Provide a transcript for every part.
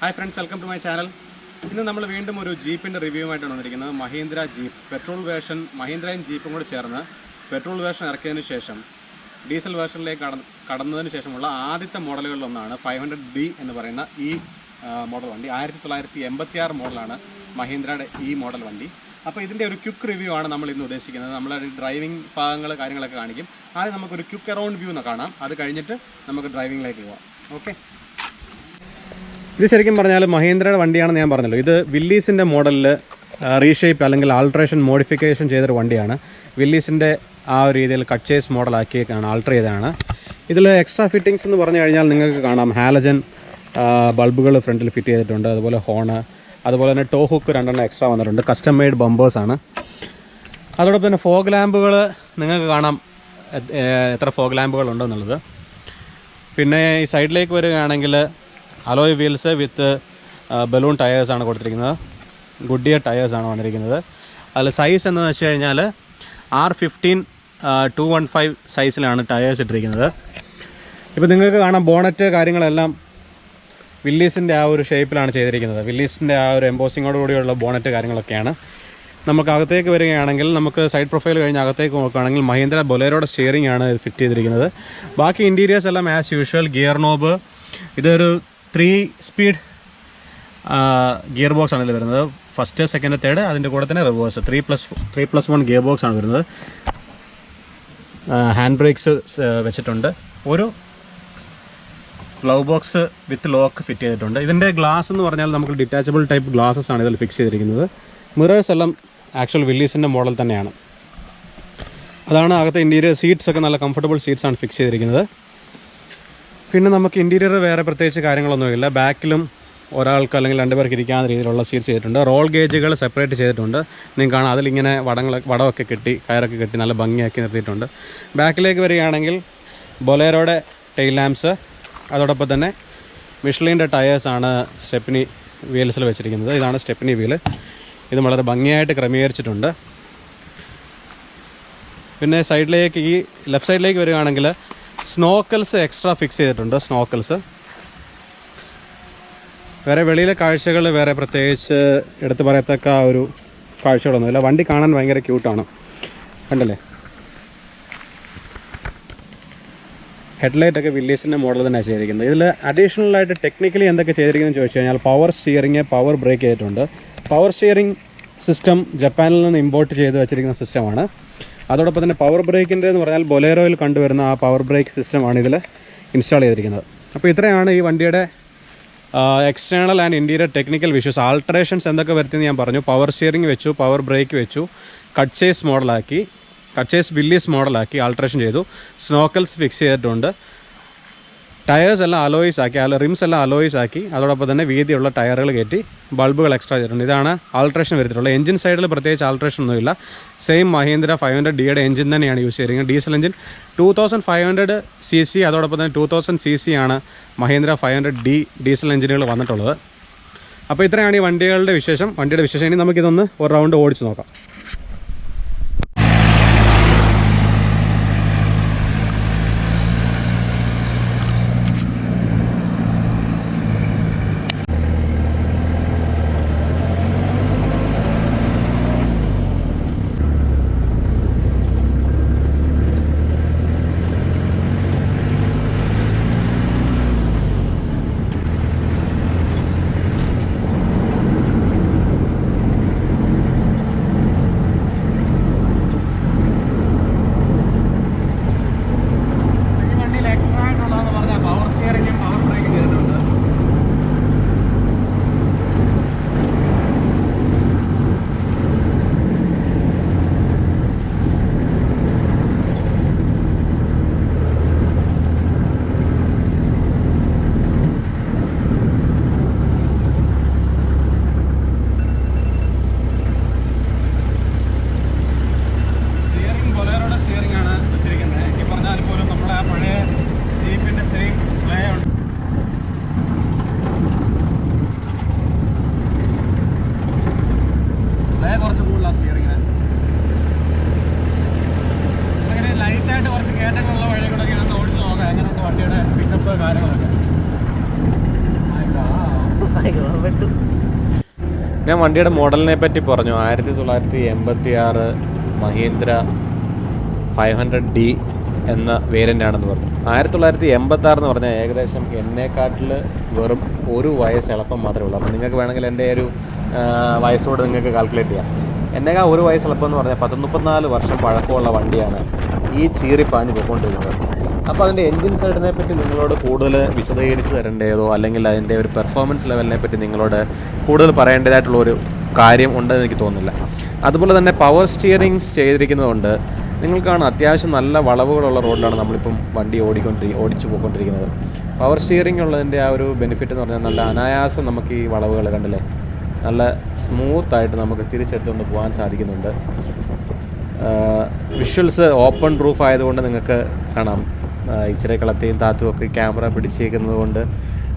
Hi friends, welcome to my channel. ഇന്ന് നമ്മൾ വീണ്ടും ഒരു ജീപ്പിൻ്റെ റിവ്യൂമായിട്ടാണ് വന്നിരിക്കുന്നത്. മഹീന്ദ്ര ജീപ്പ് പെട്രോൾ വേർഷൻ, മഹീന്ദ്രയും ജീപ്പും കൂടി ചേർന്ന് പെട്രോൾ വേർഷൻ ഇറക്കിയതിന് ശേഷം ഡീസൽ വേർഷനിലേക്ക് കടന്നതിന് ശേഷമുള്ള ആദ്യത്തെ മോഡലുകളിലൊന്നാണ് 500D എന്ന് പറയുന്ന ഈ മോഡൽ വണ്ടി. 1986 മോഡലാണ് മഹീന്ദ്രയുടെ ഈ മോഡൽ വണ്ടി. അപ്പോൾ ഇതിൻ്റെ ഒരു ക്വിക്ക് റിവ്യൂ ആണ് നമ്മൾ ഇന്ന് ഉദ്ദേശിക്കുന്നത്. നമ്മൾ ഡ്രൈവിംഗ് ഭാഗങ്ങൾ കാര്യങ്ങളൊക്കെ കാണിക്കും. ആദ്യം നമുക്കൊരു ക്വിക്ക് അറൗണ്ട് വ്യൂ എന്ന് കാണാം. അത് കഴിഞ്ഞിട്ട് നമുക്ക് ഡ്രൈവിംഗിലേക്ക് പോകാം. ഓക്കെ, ഇത് ശരിക്കും പറഞ്ഞാൽ മഹീന്ദ്രയുടെ വണ്ടിയാണെന്ന് ഞാൻ പറഞ്ഞല്ലോ. ഇത് വില്ലീസിൻ്റെ മോഡലിൽ റീഷേപ്പ് അല്ലെങ്കിൽ ആൾട്രേഷൻ മോഡിഫിക്കേഷൻ ചെയ്തൊരു വണ്ടിയാണ്. വില്ലീസിൻ്റെ ആ ഒരു രീതിയിൽ കച്ചേസ് മോഡലാക്കിയേക്കാണ്, ആൾട്ടർ ചെയ്തതാണ്. ഇതിൽ എക്സ്ട്രാ ഫിറ്റിങ്സ് എന്ന് പറഞ്ഞു കഴിഞ്ഞാൽ നിങ്ങൾക്ക് കാണാം, ഹാലജൻ ബൾബുകൾ ഫ്രണ്ടിൽ ഫിറ്റ് ചെയ്തിട്ടുണ്ട്, അതുപോലെ ഹോണ്, അതുപോലെ തന്നെ ടോ ഹുക്ക് 2 എക്സ്ട്രാ വന്നിട്ടുണ്ട്. കസ്റ്റം മെയ്ഡ് ബമ്പേഴ്സാണ്. അതോടൊപ്പം തന്നെ ഫോഗ് ലാമ്പുകൾ നിങ്ങൾക്ക് കാണാം, എത്ര ഫോഗ് ലാമ്പുകൾ ഉണ്ടെന്നുള്ളത്. പിന്നെ ഈ സൈഡിലേക്ക് വരികയാണെങ്കിൽ അലോയ് വീൽസ് വിത്ത് ബലൂൺ ടയേഴ്സാണ് കൊടുത്തിരിക്കുന്നത്. ഗുഡിയർ ടയേഴ്സാണ് വന്നിരിക്കുന്നത്. അതിൽ സൈസ് എന്ന് വെച്ച് കഴിഞ്ഞാൽ R15 215 സൈസിലാണ് ടയേഴ്സ് ഇട്ടിരിക്കുന്നത്. ഇപ്പോൾ നിങ്ങൾക്ക് കാണാം, ബോണറ്റ് കാര്യങ്ങളെല്ലാം വില്ലീസിൻ്റെ ആ ഒരു ഷേപ്പിലാണ് ചെയ്തിരിക്കുന്നത്. വില്ലീസിൻ്റെ ആ ഒരു എംബോസിങ്ങോട് കൂടിയുള്ള ബോണറ്റ് കാര്യങ്ങളൊക്കെയാണ്. നമുക്ക് അകത്തേക്ക് വരികയാണെങ്കിൽ, നമുക്ക് സൈഡ് പ്രൊഫൈൽ കഴിഞ്ഞ് അകത്തേക്ക് നോക്കുകയാണെങ്കിൽ മഹീന്ദ്ര ബൊലേറോയുടെ സ്റ്റിയറിംഗ് ആണ് ഫിറ്റ് ചെയ്തിരിക്കുന്നത്. ബാക്കി ഇൻറ്റീരിയേഴ്സ് എല്ലാം ആസ് യൂഷ്വൽ. ഗിയർ നോബ്, ഇതൊരു 3 സ്പീഡ് ഗിയർ ബോക്സ് ആണ് ഇതിൽ വരുന്നത്. ഫസ്റ്റ്, സെക്കൻഡ്, തേർഡ്, അതിൻ്റെ കൂടെ തന്നെ റിവേഴ്സ് 3+1 ഗിയർ ബോക്സ് ആണ് വരുന്നത്. ഹാൻഡ് ബ്രേക്സ് വെച്ചിട്ടുണ്ട്. ഒരു ഗ്ലൗ ബോക്സ് വിത്ത് ലോക്ക് ഫിറ്റ് ചെയ്തിട്ടുണ്ട്. ഇതിൻ്റെ ഗ്ലാസ് എന്ന് പറഞ്ഞാൽ നമുക്ക് ഡിറ്റാച്ചബിൾ ടൈപ്പ് ഗ്ലാസസ് ആണ് ഇതിൽ ഫിക്സ് ചെയ്തിരിക്കുന്നത്. മിറേഴ്സ് എല്ലാം ആക്ച്വൽ വില്ലീസിൻ്റെ മോഡൽ തന്നെയാണ്. അതാണ് അകത്തെ ഇൻറ്റീരിയർ. സീറ്റ്സ് ഒക്കെ നല്ല കംഫർട്ടബിൾ സീറ്റ്സ് ആണ് ഫിക്സ് ചെയ്തിരിക്കുന്നത്. പിന്നെ നമുക്ക് ഇൻറ്റീരിയർ വേറെ പ്രത്യേകിച്ച് കാര്യങ്ങളൊന്നുമില്ല. ബാക്കിലും ഒരാൾക്ക് അല്ലെങ്കിൽ 2 പേർക്ക് ഇരിക്കാവുന്ന രീതിയിലുള്ള സീറ്റ്സ് ചെയ്തിട്ടുണ്ട്. റോൾ ഗേജുകൾ സെപ്പറേറ്റ് ചെയ്തിട്ടുണ്ട്. നിങ്ങൾക്ക് കാണാം, അതിലിങ്ങനെ വടമൊക്കെ കെട്ടി, കയറൊക്കെ കെട്ടി നല്ല ഭംഗിയാക്കി നിർത്തിയിട്ടുണ്ട്. ബാക്കിലേക്ക് വരികയാണെങ്കിൽ ബൊലേറോയുടെ ടെയിൽ ലാംപ്സ്, അതോടൊപ്പം തന്നെ മിഷ്ലിൻ്റെ ടയേഴ്സാണ് സ്റ്റെപ്നി വീൽസിൽ വെച്ചിരിക്കുന്നത്. ഇതാണ് സ്റ്റെപ്നി വീല്. ഇത് വളരെ ഭംഗിയായിട്ട് ക്രമീകരിച്ചിട്ടുണ്ട്. പിന്നെ സൈഡിലേക്ക്, ഈ ലെഫ്റ്റ് സൈഡിലേക്ക് വരികയാണെങ്കിൽ സ്നോക്കൽസ് എക്സ്ട്രാ ഫിക്സ് ചെയ്തിട്ടുണ്ട്. സ്നോക്കൽസ് വേറെ വെളിയിലെ കാഴ്ചകൾ വേറെ പ്രത്യേകിച്ച് എടുത്തു പറയത്തക്ക ഒരു കാഴ്ചകളൊന്നുമില്ല. വണ്ടി കാണാൻ ഭയങ്കര ക്യൂട്ടാണ്, കണ്ടല്ലേ. ഹെഡ്ലൈറ്റൊക്കെ വില്ലീസിൻ്റെ മോഡൽ തന്നെയാണ് ചെയ്തിരിക്കുന്നത്. ഇതിൽ അഡീഷണലായിട്ട് ടെക്നിക്കലി എന്തൊക്കെ ചെയ്തിരിക്കുന്നതെന്ന് ചോദിച്ചു കഴിഞ്ഞാൽ, പവർ സ്റ്റിയറിങ്, പവർ ബ്രേക്ക് ചെയ്തിട്ടുണ്ട്. പവർ സ്റ്റിയറിംഗ് സിസ്റ്റം ജപ്പാനിൽ നിന്ന് ഇമ്പോർട്ട് ചെയ്ത് വെച്ചിരിക്കുന്ന സിസ്റ്റമാണ്. അതോടൊപ്പം തന്നെ പവർ ബ്രേക്കിൻ്റെ എന്ന് പറഞ്ഞാൽ ബൊലേറോയിൽ കണ്ടുവരുന്ന ആ പവർ ബ്രേക്ക് സിസ്റ്റമാണ് ഇതിൽ ഇൻസ്റ്റാൾ ചെയ്തിരിക്കുന്നത്. അപ്പോൾ ഇത്രയാണ് ഈ വണ്ടിയുടെ external and interior technical vicious. Alterations എന്തൊക്കെ വരുത്തിയെന്ന് ഞാൻ പറഞ്ഞു. പവർ സ്റ്റിയറിംഗ് വെച്ചു, പവർ ബ്രേക്ക് വെച്ചു, കട്ട്ചേസ് മോഡലാക്കി, കട്ട്ചേസ് വില്ലീസ് മോഡലാക്കി ആൾട്രേഷൻ ചെയ്തു. സ്നോക്കൽസ് ഫിക്സ് ചെയ്തിട്ടുണ്ട്. ടയേഴ്സ് എല്ലാം അലോയ്സ് ആക്കി, റിംസ് എല്ലാം അലോയ്സ് ആക്കി. അതോടൊപ്പം തന്നെ വീതിയുള്ള ടയറുകൾ കയറ്റി ബൾബുകൾ എക്സ്ട്രാ ചെയ്തിട്ടുണ്ട്. ഇതാണ് ആൾട്രേഷൻ വരുത്തിയിട്ടുള്ളത്. എഞ്ചിൻ സൈഡിൽ പ്രത്യേകിച്ച് ആൾട്രേഷൻ ഒന്നുമില്ല. സെയിം മഹീന്ദ്ര 500Dയുടെ എഞ്ചിൻ തന്നെയാണ് യൂസ് ചെയ്തിരിക്കുന്നത്. ഡീസൽ എഞ്ചിൻ 2500cc, അതോടൊപ്പം തന്നെ 2000cc ആണ് മഹീന്ദ്ര 500D ഡീസൽ എഞ്ചിനുകൾ വന്നിട്ടുള്ളത്. അപ്പോൾ ഇത്രയാണ് ഈ വണ്ടിയുടെ വിശേഷം. ഇനി നമുക്കിതൊന്ന് ഒരു റൗണ്ട് ഓടിച്ച് നോക്കാം. ഞാൻ വണ്ടിയുടെ മോഡലിനെ പറ്റി പറഞ്ഞു. 1986 മഹീന്ദ്ര 500D എന്ന വേരിയൻ്റ് ആണെന്ന് പറഞ്ഞു. 1986 എന്ന് പറഞ്ഞാൽ ഏകദേശം എന്നെക്കാട്ടിൽ വെറും 1 വയസ്സ് എളുപ്പം മാത്രമേ ഉള്ളൂ. അപ്പോൾ നിങ്ങൾക്ക് വേണമെങ്കിൽ എൻ്റെ ഒരു വയസ്സോട് നിങ്ങൾക്ക് കാൽക്കുലേറ്റ് ചെയ്യാം. എന്നേക്കാൾ 1 വയസ്സ് എളുപ്പം എന്ന് പറഞ്ഞാൽ 34 വർഷം പഴക്കമുള്ള വണ്ടിയാണ് ഈ ചീറിപ്പാഞ്ഞ് പോയിക്കൊണ്ടിരിക്കുന്നത്. അപ്പോൾ അതിൻ്റെ എൻജിൻ സൈഡിനെ പറ്റി നിങ്ങളോട് കൂടുതൽ വിശദീകരിച്ച് തരേണ്ടതോ അല്ലെങ്കിൽ അതിൻ്റെ ഒരു പെർഫോമൻസ് ലെവലിനെ പറ്റി നിങ്ങളോട് കൂടുതൽ പറയേണ്ടതായിട്ടുള്ളൊരു കാര്യം ഉണ്ടെന്ന് എനിക്ക് തോന്നുന്നില്ല. അതുപോലെ തന്നെ പവർ സ്റ്റിയറിംഗ് ചെയ്തിരിക്കുന്നതുകൊണ്ട് നിങ്ങൾക്കാണ് അത്യാവശ്യം നല്ല വളവുകളുള്ള റോഡിലാണ് നമ്മളിപ്പം വണ്ടി ഓടിച്ചു പോയിക്കൊണ്ടിരിക്കുന്നത്. പവർ സ്റ്റിയറിംഗ് ഉള്ളതിൻ്റെ ആ ഒരു ബെനിഫിറ്റ് എന്ന് പറഞ്ഞാൽ നല്ല അനായാസം നമുക്ക് ഈ വളവുകൾ കണ്ടില്ലേ നല്ല സ്മൂത്തായിട്ട് നമുക്ക് തിരിച്ചെടുത്തുകൊണ്ട് പോകാൻ സാധിക്കുന്നുണ്ട്. വിഷ്വൽസ് ഓപ്പൺ റൂഫ് ആയതുകൊണ്ട് നിങ്ങൾക്ക് കാണാം ഇച്ചിരി കളത്തെയും താത്തും ഒക്കെ ക്യാമറ പിടിച്ചേക്കുന്നത് കൊണ്ട്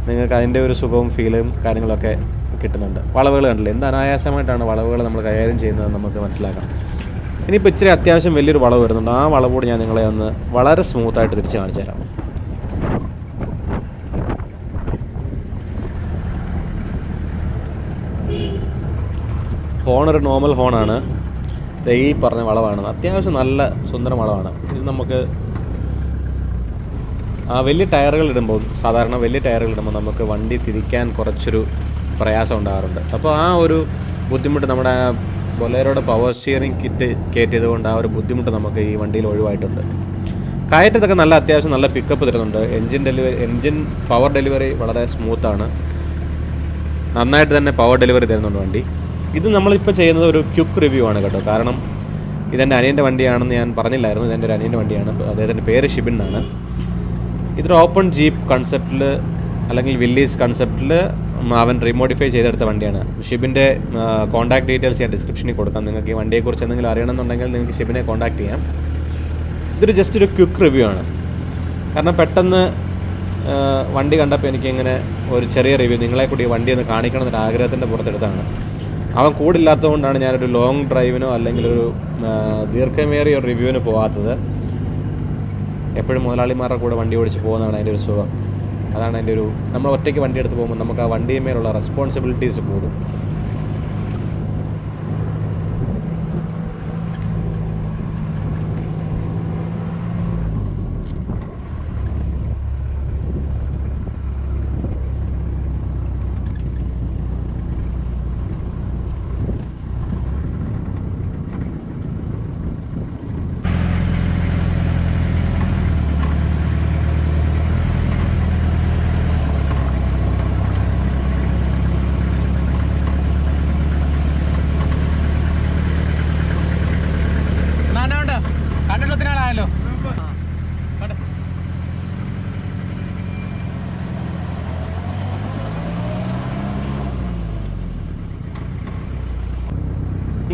നിങ്ങൾക്ക് അതിൻ്റെ ഒരു സുഖവും ഫീലും കാര്യങ്ങളൊക്കെ കിട്ടുന്നുണ്ട്. വളവുകൾ കണ്ടില്ലേ എന്ത് അനായാസമായിട്ടാണ് വളവുകൾ നമ്മൾ കൈകാര്യം ചെയ്യുന്നത് നമുക്ക് മനസ്സിലാക്കാം. ഇനിയിപ്പോൾ ഇച്ചിരി അത്യാവശ്യം വലിയൊരു വളവ് വരുന്നുണ്ട്. ആ വളവോട് ഞാൻ നിങ്ങളെ ഒന്ന് വളരെ സ്മൂത്തായിട്ട് തിരിച്ച് കാണിച്ചു തരാം. ഹോണൊരു നോർമൽ ഹോണാണ്. ഈ പറഞ്ഞ വളവാണ്. അത്യാവശ്യം നല്ല സുന്ദര വളവാണ്. ഇത് നമുക്ക് വലിയ ടയറുകൾ ഇടുമ്പോൾ നമുക്ക് വണ്ടി തിരിക്കാൻ കുറച്ചൊരു പ്രയാസം ഉണ്ടാകാറുണ്ട്. അപ്പോൾ ആ ഒരു ബുദ്ധിമുട്ട് നമ്മുടെ ബൊലേറോയുടെ പവർ സ്റ്റിയറിംഗ് കിറ്റ് കയറ്റിയത് കൊണ്ട് ആ ഒരു ബുദ്ധിമുട്ട് നമുക്ക് ഈ വണ്ടിയിൽ ഒഴിവായിട്ടുണ്ട്. കയറ്റത്തൊക്കെ നല്ല അത്യാവശ്യം നല്ല പിക്കപ്പ് തരുന്നുണ്ട്. എൻജിൻ പവർ ഡെലിവറി വളരെ സ്മൂത്താണ്. നന്നായിട്ട് തന്നെ പവർ ഡെലിവറി തരുന്നുണ്ട് വണ്ടി. ഇത് നമ്മളിപ്പോൾ ചെയ്യുന്നത് ഒരു ക്വിക്ക് റിവ്യൂ ആണ് കേട്ടോ. കാരണം ഇതെൻ്റെ അനിയൻ്റെ വണ്ടിയാണെന്ന് ഞാൻ പറഞ്ഞില്ലായിരുന്നു. ഇതെൻ്റെ ഒരു അനിയൻ്റെ വണ്ടിയാണ്. അദ്ദേഹത്തിൻ്റെ പേര് ഷിബിൻ എന്നാണ്. ഇതൊരു ഓപ്പൺ ജീപ്പ് കൺസെപ്റ്റിൽ അല്ലെങ്കിൽ വില്ലീസ് കൺസെപ്റ്റിൽ അവൻ റീമോഡിഫൈ ചെയ്തെടുത്ത വണ്ടിയാണ്. ഷിബിൻ്റെ കോൺടാക്ട് ഡീറ്റെയിൽസ് ഞാൻ ഡിസ്ക്രിപ്ഷനിൽ കൊടുക്കാം. നിങ്ങൾക്ക് ഈ വണ്ടിയെക്കുറിച്ച് എന്തെങ്കിലും അറിയണമെന്നുണ്ടെങ്കിൽ നിങ്ങൾക്ക് ഷിബിനെ കോൺടാക്ട് ചെയ്യാം. ഇതൊരു ജസ്റ്റ് ഒരു ക്വിക്ക് റിവ്യൂ ആണ്. കാരണം പെട്ടെന്ന് വണ്ടി കണ്ടപ്പോൾ എനിക്കിങ്ങനെ ഒരു ചെറിയ റിവ്യൂ നിങ്ങളെ കൂടി വണ്ടി ഒന്ന് കാണിക്കണം എന്നൊരു ആഗ്രഹത്തിൻ്റെ പുറത്തെടുത്താണ്. അവൻ കൂടില്ലാത്തതുകൊണ്ടാണ് ഞാനൊരു ലോങ് ഡ്രൈവിനോ അല്ലെങ്കിൽ ഒരു ദീർഘമേറിയ ഒരു റിവ്യൂവിന് പോകാത്തത്. എപ്പോഴും മുതലാളിമാരുടെ കൂടെ വണ്ടി ഓടിച്ച് പോകുന്നതാണ് അതിൻ്റെ ഒരു സുഖം. അതാണ് അതിൻ്റെ ഒരു നമ്മൾ ഒറ്റയ്ക്ക് വണ്ടി എടുത്ത് പോകുമ്പോൾ നമുക്ക് ആ വണ്ടിയുമേലുള്ള റെസ്പോൺസിബിലിറ്റീസ് കൂടും.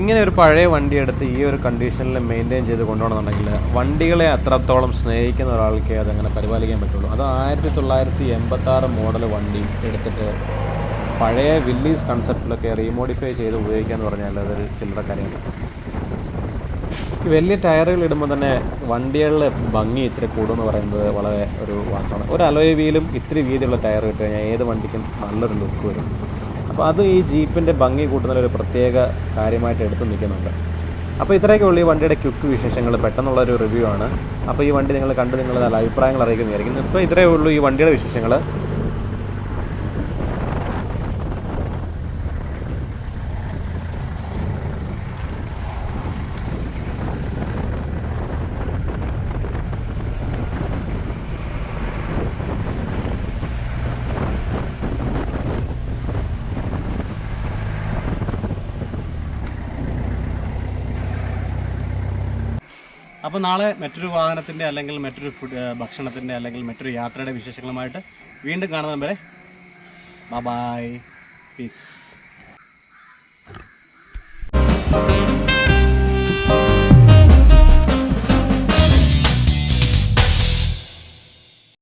ഇങ്ങനെ ഒരു പഴയ വണ്ടി എടുത്ത് ഈ ഒരു കണ്ടീഷനിൽ മെയിൻറ്റെയിൻ ചെയ്ത് കൊണ്ടുപോകണമെന്നുണ്ടെങ്കിൽ വണ്ടികളെ അത്രത്തോളം സ്നേഹിക്കുന്ന ഒരാൾക്ക് അതങ്ങനെ പരിപാലിക്കാൻ പറ്റുള്ളൂ. അത് 1986 മോഡൽ വണ്ടി എടുത്തിട്ട് പഴയ വില്ലീസ് കൺസെപ്റ്റിലൊക്കെ റീമോഡിഫൈ ചെയ്ത് ഉപയോഗിക്കുക എന്ന് പറഞ്ഞാൽ അതൊരു ചില്ലറ കാര്യമാണ്. ഈ വലിയ ടയറുകൾ ഇടുമ്പോൾ തന്നെ വണ്ടികളുടെ ഭംഗി ഇച്ചിരി കൂടുമെന്ന് പറയുന്നത് വളരെ ഒരു വാസ്തവമാണ്. ഒരു അലോയ് വീലും ഇത്തിരി വീതിയുള്ള ടയർ ഇട്ട് കഴിഞ്ഞാൽ ഏത് വണ്ടിക്കും നല്ലൊരു ലുക്ക് വരും. അപ്പോൾ അത് ഈ ജീപ്പിൻ്റെ ഭംഗി കൂട്ടുന്നതിലൊരു പ്രത്യേക കാര്യമായിട്ട് എടുത്ത് നിൽക്കുന്നുണ്ട്. അപ്പോൾ ഇത്രയൊക്കെ ഉള്ളൂ ഈ വണ്ടിയുടെ ക്വിക്ക് വിശേഷങ്ങൾ. പെട്ടെന്നുള്ളൊരു റിവ്യൂ ആണ്. അപ്പോൾ ഈ വണ്ടി നിങ്ങൾ കണ്ട് നിങ്ങൾ നല്ല അഭിപ്രായങ്ങൾ അറിയിക്കുന്നതായിരിക്കും. ഇപ്പോൾ ഇത്രയേ ഉള്ളൂ ഈ വണ്ടിയുടെ വിശേഷങ്ങൾ. അപ്പോൾ നാളെ മറ്റൊരു വാഹനത്തിൻ്റെ അല്ലെങ്കിൽ മറ്റൊരു ഭക്ഷണത്തിൻ്റെ അല്ലെങ്കിൽ മറ്റൊരു യാത്രയുടെ വിശേഷങ്ങളുമായിട്ട് വീണ്ടും കാണുന്നത് വരെ ബൈ പീസ്.